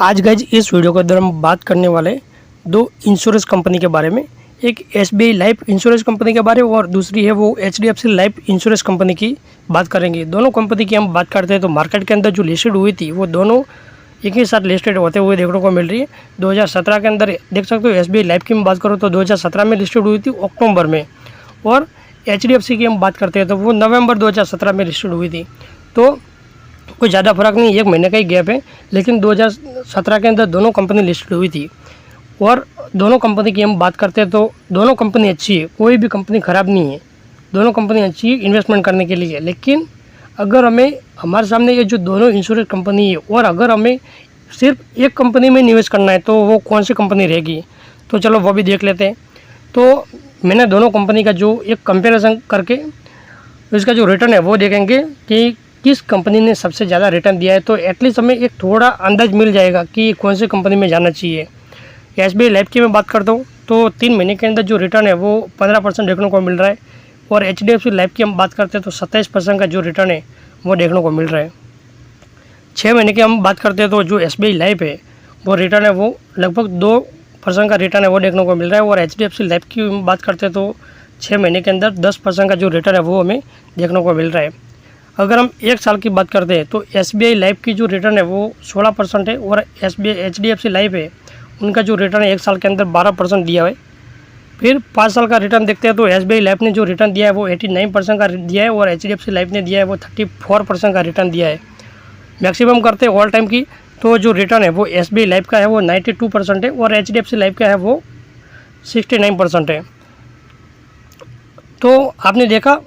आज गाइज इस वीडियो के अंदर हम बात करने वाले दो इंश्योरेंस कंपनी के बारे में। एक एसबीआई लाइफ इंश्योरेंस कंपनी के बारे में और दूसरी है वो एचडीएफसी लाइफ इंश्योरेंस कंपनी की बात करेंगे। दोनों कंपनी की हम बात करते हैं तो मार्केट के अंदर जो लिस्टेड हुई थी वो दोनों एक ही साथ लिस्टेड होते हुए देखने को मिल रही है। 2017 के अंदर देख सकते हो एसबीआई लाइफ की हम बात करो तो 2017 में लिस्टेड हुई थी अक्टूबर में, और एचडीएफसी की हम बात करते हैं तो वो नवंबर 2017 में लिस्टेड हुई थी। तो कोई ज़्यादा फर्क नहीं, एक महीने का ही गैप है, लेकिन 2017 के अंदर दोनों कंपनी लिस्टेड हुई थी। और दोनों कंपनी की हम बात करते हैं तो दोनों कंपनी अच्छी है, कोई भी कंपनी ख़राब नहीं है, दोनों कंपनी अच्छी है इन्वेस्टमेंट करने के लिए। लेकिन अगर हमें हमारे सामने ये जो दोनों इंश्योरेंस कंपनी है और अगर हमें सिर्फ एक कंपनी में निवेश करना है तो वो कौन सी कंपनी रहेगी, तो चलो वो भी देख लेते हैं। तो मैंने दोनों कंपनी का जो एक कंपैरिजन करके इसका जो रिटर्न है वो देखेंगे कि किस कंपनी ने सबसे ज़्यादा रिटर्न दिया है, तो एटलीस्ट हमें एक थोड़ा अंदाज मिल जाएगा कि कौन सी कंपनी में जाना चाहिए। एसबीआई लाइफ की मैं बात करता हूँ तो 3 महीने के अंदर जो रिटर्न है वो 15% देखने को मिल रहा है, और एचडीएफसी लाइफ की हम बात करते हैं तो 27% का जो रिटर्न है वो देखने को मिल रहा है। 6 महीने की हम बात करते हैं तो जो एसबीआई लाइफ है वो रिटर्न है वो लगभग 2% का रिटर्न है वो देखने को मिल रहा है, और एचडीएफसी लाइफ की हम बात करते हैं तो 6 महीने के अंदर 10% का जो रिटर्न है वो हमें देखने को मिल रहा है। अगर हम एक साल की बात करते हैं तो एसबीआई लाइफ की जो रिटर्न है वो 16% है, और एचडीएफसी लाइफ है उनका जो रिटर्न है एक साल के अंदर 12% दिया है। फिर 5 साल का रिटर्न देखते हैं तो एसबीआई लाइफ ने जो रिटर्न दिया है वो 89% का दिया है, और एचडीएफसी लाइफ ने दिया है वो 34% का रिटर्न दिया है। मैक्सिमम करते हैं ऑल टाइम की तो जो रिटर्न है वो एसबीआई लाइफ का है वो 92% है, और एचडीएफसी लाइफ का है वो 69% है। तो आपने देखा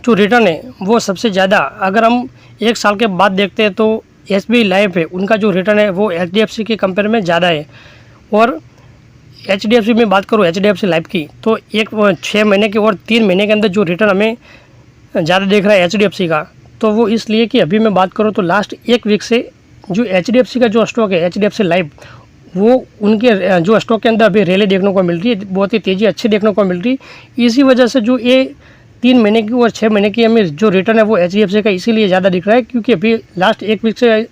जो रिटर्न है वो सबसे ज़्यादा अगर हम एक साल के बाद देखते हैं तो एसबीआई लाइफ है उनका जो रिटर्न है वो एचडीएफसी के कंपेयर में ज़्यादा है। और एचडीएफसी में बात करूँ एचडीएफसी लाइफ की तो 6 महीने के और 3 महीने के अंदर जो रिटर्न हमें ज़्यादा देख रहा है एचडीएफसी का, तो वो इसलिए कि अभी मैं बात करूँ तो लास्ट एक वीक से जो एचडीएफसी का जो स्टॉक है एचडीएफसी लाइफ वो उनके जो स्टॉक के अंदर अभी रैली देखने को मिल रही है, बहुत ही तेज़ी अच्छी देखने को मिल रही है। इसी वजह से जो ये 3 महीने की और 6 महीने की हमें जो रिटर्न है वो एचडीएफसी का इसीलिए ज़्यादा दिख रहा है क्योंकि अभी लास्ट एक वीक से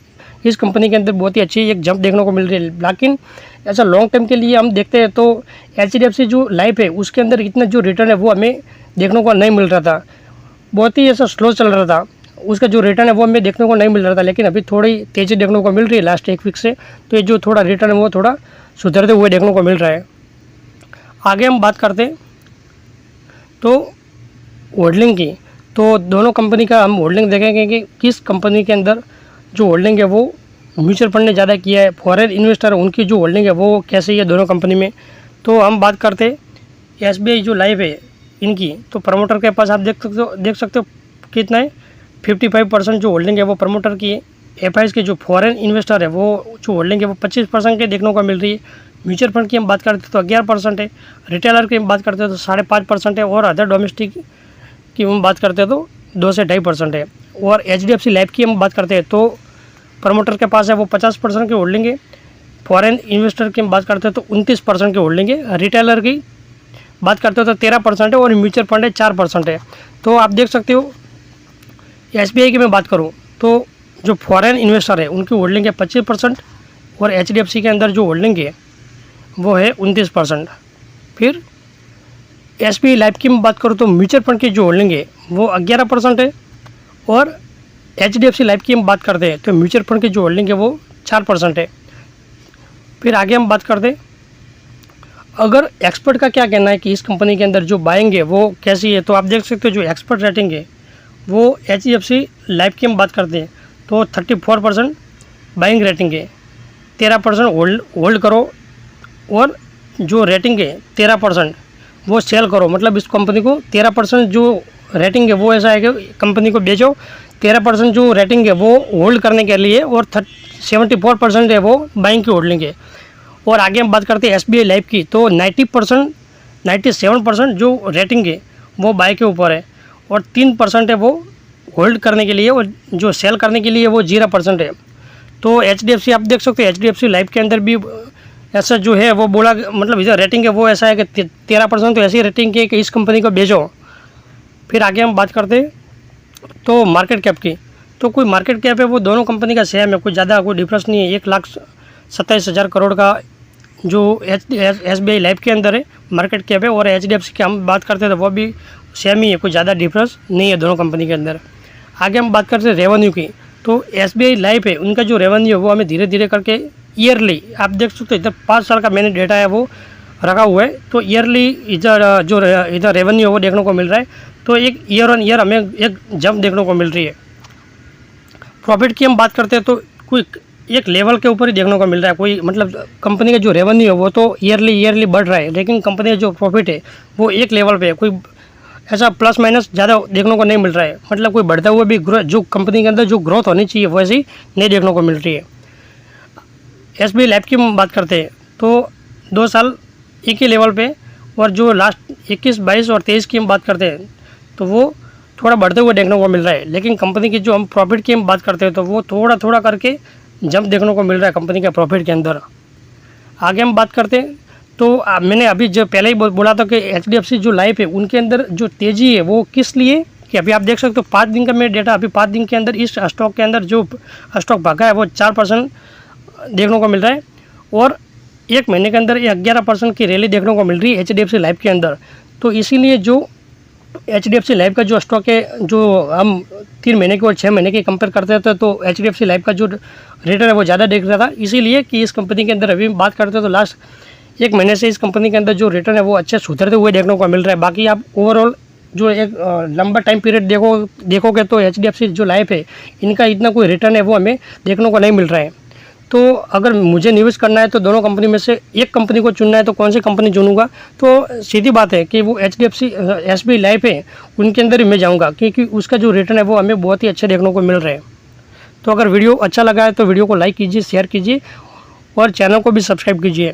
इस कंपनी के अंदर बहुत ही अच्छी एक जंप देखने को मिल रही है। लेकिन ऐसा लॉन्ग टर्म के लिए हम देखते हैं तो एचडीएफसी जो लाइफ है उसके अंदर इतना जो रिटर्न है वो हमें देखने को नहीं मिल रहा था, बहुत ही ऐसा स्लो चल रहा था, उसका जो रिटर्न है वो हमें देखने को नहीं मिल रहा था। लेकिन अभी थोड़ी तेज़ी देखने को मिल रही है लास्ट एक वीक से, तो ये जो थोड़ा रिटर्न है वो थोड़ा सुधरते हुए देखने को मिल रहा है। आगे हम बात करते हैं तो होल्डिंग की, तो दोनों कंपनी का हम होल्डिंग देखेंगे कि किस कंपनी के अंदर जो होल्डिंग है वो म्यूचुअल फंड ने ज़्यादा किया है, फॉरेन इन्वेस्टर उनकी जो होल्डिंग है वो कैसे है दोनों कंपनी में। तो हम बात करते एसबीआई जो लाइफ है इनकी, तो प्रमोटर के पास आप देख सकते हो कितना है 55% जो होल्डिंग है वो प्रमोटर की है। एफआईएस के जो फॉरेन इन्वेस्टर है वो जो होल्डिंग है वो 25% के देखने को मिल रही है। म्यूचुअल फंड की हम बात करते हैं तो 11% है, रिटेलर की हम बात करते हैं तो 5.5% है, और अदर डोमेस्टिक की हम बात करते हैं तो 2 से 2.5% है। और एचडीएफसी लाइफ की हम बात करते हैं तो प्रमोटर के पास है वो 50% की होल्डिंग है, फॉरेन इन्वेस्टर की हम बात करते हैं तो 29% की होल्डिंग है, रिटेलर की बात करते हो तो 13% है, और म्यूचुअल फंड है 4% है। तो आप देख सकते हो एसबीआई की मैं बात करूँ तो जो फॉरेन इन्वेस्टर है उनकी होल्डिंग है 25%, और एचडीएफसी के अंदर जो होल्डिंग है वो है 29%। फिर एसबीआई लाइफ की मैं बात करूँ तो म्यूचुअल फंड की जो होल्डिंग है वो 11% है, और एचडीएफसी लाइफ की हम बात करते हैं तो म्यूचुअल फंड की जो होल्डिंग है वो 4% है। फिर आगे हम बात करते हैं अगर एक्सपर्ट का क्या कहना है कि इस कंपनी के अंदर जो बाइंग है वो कैसी है, तो आप देख सकते हो जो एक्सपर्ट रेटिंग है वो एचडीएफसी लाइफ की हम बात करते हैं तो 34% बाइंग रेटिंग है, 13% होल्ड करो, और जो रेटिंग है 13% वो सेल करो। मतलब इस कंपनी को 13% जो रेटिंग है वो ऐसा है कि कंपनी को बेचो, 13% जो रेटिंग है वो होल्ड करने के लिए, और 74% है वो बाइंग की होल्डिंग है। और आगे हम बात करते हैं एसबीआई लाइफ की तो 97% जो रेटिंग है वो बाय के ऊपर है, और 3% है वो होल्ड करने के लिए, और जो सेल करने के लिए वो 0% है। तो एचडीएफसी आप देख सकते हो एचडीएफसी लाइफ के अंदर भी ऐसा जो है वो बोला, मतलब इधर रेटिंग है वो ऐसा है कि 13% तो ऐसी रेटिंग है कि इस कंपनी को बेचो। फिर आगे हम बात करते हैं तो मार्केट कैप की, तो कोई मार्केट कैप है वो दोनों कंपनी का सेम है, कोई ज़्यादा कोई डिफरेंस नहीं है। 27,000 करोड़ का जो SBI लाइफ के अंदर है मार्केट कैप है, और HDFC की हम बात करते हैं तो वो भी सेम ही है, कोई ज़्यादा डिफरेंस नहीं है दोनों कंपनी के अंदर। आगे हम बात करते हैं रेवेन्यू की, तो SBI लाइफ है उनका जो रेवेन्यू है वो हमें धीरे धीरे करके ईयरली, आप देख सकते हो इधर 5 साल का मैंने डेटा है वो रखा हुआ है, तो ईयरली इधर जो इधर रेवेन्यू है वो देखने को मिल रहा है, तो एक ईयर ऑन ईयर हमें एक जंप देखने को मिल रही है। प्रॉफिट की हम बात करते हैं तो कोई एक लेवल के ऊपर ही देखने को मिल रहा है, कोई मतलब कंपनी का जो रेवेन्यू है वो तो ईयरली बढ़ रहा है, लेकिन कंपनी का जो प्रॉफिट है वो एक लेवल पे है, कोई ऐसा प्लस माइनस ज़्यादा देखने को नहीं मिल रहा है, मतलब कोई बढ़ता हुआ भी जो कंपनी के अंदर जो ग्रोथ होनी चाहिए वैसी नहीं देखने को मिल रही है। SBI लाइफ की हम बात करते हैं तो 2 साल एक ही लेवल पे, और जो लास्ट 21, 22 और 23 की हम बात करते हैं तो वो थोड़ा बढ़ते हुए देखने को मिल रहा है, लेकिन कंपनी की जो हम प्रॉफिट की हम बात करते हैं तो वो थोड़ा थोड़ा करके जंप देखने को मिल रहा है कंपनी के प्रॉफिट के अंदर। आगे हम बात करते हैं तो मैंने अभी जो पहले ही बोला था कि HDFC जो लाइफ है उनके अंदर जो तेज़ी है वो किस लिए, कि अभी आप देख सकते हो 5 दिन का मेरा डेटा, अभी 5 दिन के अंदर इस स्टॉक के अंदर जो स्टॉक भागा है वो 4% देखने को मिल रहा है, और 1 महीने के अंदर 11% की रैली देखने को मिल रही है HDFC लाइफ के अंदर। तो इसीलिए जो HDFC लाइफ का जो स्टॉक है, जो हम 3 महीने की और 6 महीने की कंपेयर करते थे तो HDFC लाइफ का जो रिटर्न है वो ज़्यादा दिख रहा था, इसीलिए कि इस कंपनी के अंदर अभी बात करते हैं तो लास्ट 1 महीने से इस कंपनी के अंदर जो रिटर्न है वो अच्छे सुधरते हुए देखने को मिल रहा है। बाकी आप ओवरऑल जो एक लंबा टाइम पीरियड देखोगे तो HDFC जो लाइफ है इनका इतना कोई रिटर्न है वो हमें देखने को नहीं मिल रहा है। तो अगर मुझे निवेश करना है तो दोनों कंपनी में से एक कंपनी को चुनना है तो कौन सी कंपनी चुनूंगा, तो सीधी बात है कि वो SBI लाइफ है उनके अंदर ही मैं जाऊंगा, क्योंकि उसका जो रिटर्न है वो हमें बहुत ही अच्छे देखने को मिल रहा है। तो अगर वीडियो अच्छा लगा है तो वीडियो को लाइक कीजिए, शेयर कीजिए और चैनल को भी सब्सक्राइब कीजिए।